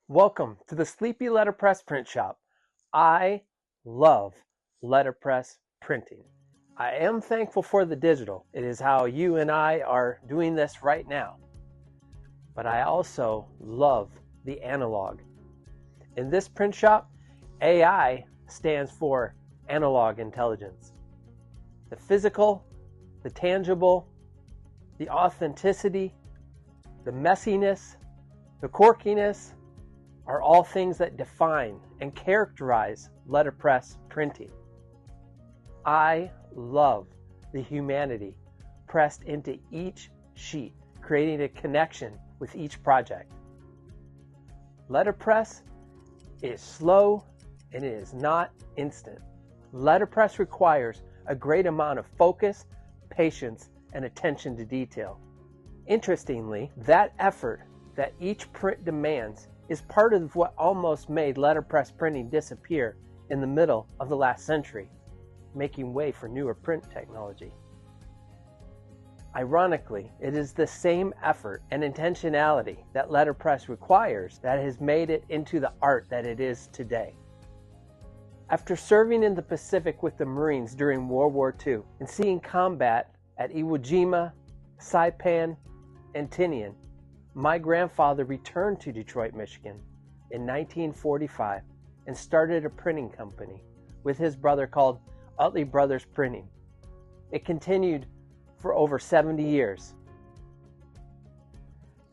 Welcome to the Sleepy Letterpress print shop. I love letterpress printing. I am thankful for the digital. It is how you and I are doing this right now. But I also love the analog. In this print shop, AI stands for analog intelligence. The physical, the tangible, the authenticity, the messiness, the quirkiness, are all things that define and characterize letterpress printing. I love the humanity pressed into each sheet, creating a connection with each project. Letterpress is slow and it is not instant. Letterpress requires a great amount of focus, patience, and attention to detail. Interestingly, that effort that each print demands is part of what almost made letterpress printing disappear in the middle of the last century, making way for newer print technology. Ironically, it is the same effort and intentionality that letterpress requires that has made it into the art that it is today. After serving in the Pacific with the Marines during World War II and seeing combat at Iwo Jima, Saipan, and Tinian, my grandfather returned to Detroit, Michigan in 1945 and started a printing company with his brother called Utley Brothers Printing. It continued for over 70 years.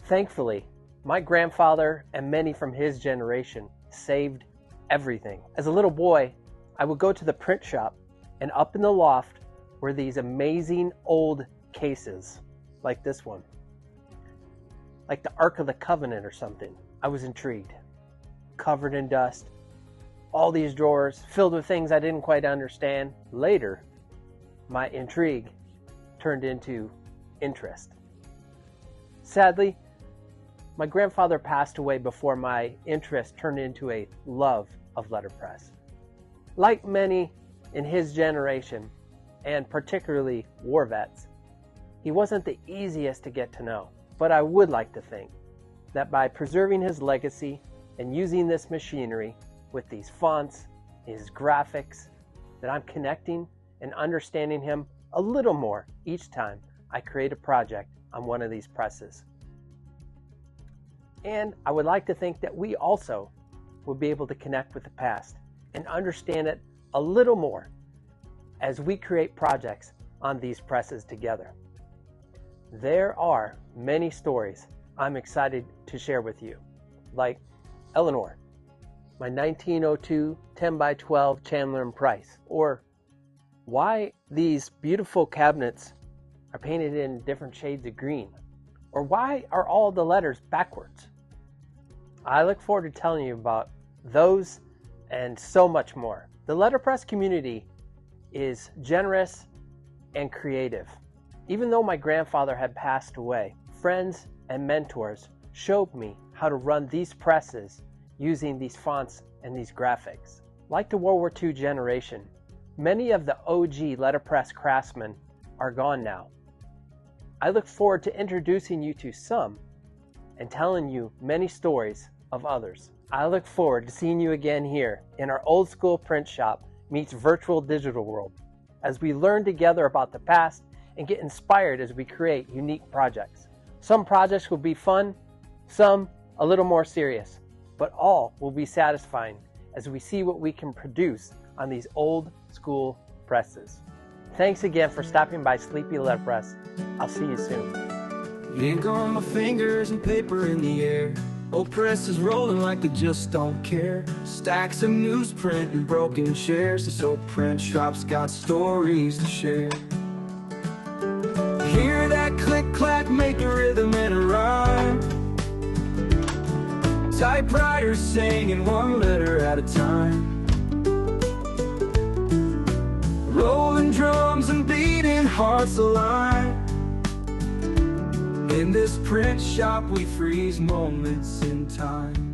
Thankfully, my grandfather and many from his generation saved everything. As a little boy, I would go to the print shop, and up in the loft were these amazing old cases like this one, like the Ark of the Covenant or something. I was intrigued. Covered in dust, all these drawers filled with things I didn't quite understand. Later, my intrigue turned into interest. Sadly, my grandfather passed away before my interest turned into a love of letterpress. Like many in his generation, and particularly war vets, he wasn't the easiest to get to know. But I would like to think that by preserving his legacy and using this machinery with these fonts, his graphics, that I'm connecting and understanding him a little more each time I create a project on one of these presses. And I would like to think that we also will be able to connect with the past and understand it a little more as we create projects on these presses together. There are many stories I'm excited to share with you, like Eleanor, my 1902 10x12 Chandler and Price, or why these beautiful cabinets are painted in different shades of green, or why are all the letters backwards. I look forward to telling you about those and so much more. The letterpress community is generous and creative. Even though my grandfather had passed away, friends and mentors showed me how to run these presses using these fonts and these graphics. Like the World War II generation, many of the OG letterpress craftsmen are gone now. I look forward to introducing you to some and telling you many stories of others. I look forward to seeing you again here in our old school print shop meets virtual digital world as we learn together about the past and get inspired as we create unique projects. Some projects will be fun, some a little more serious, but all will be satisfying as we see what we can produce on these old school presses. Thanks again for stopping by Sleepy Letterpress. I'll see you soon. Ink on my fingers and paper in the air. Old presses rolling like they just don't care. Stacks of newsprint and broken chairs. This old print shop's got stories to share. Hear that click-clack, make a rhythm and a rhyme. Typewriters singing one letter at a time. Rolling drums and beating hearts align. In this print shop we freeze moments in time.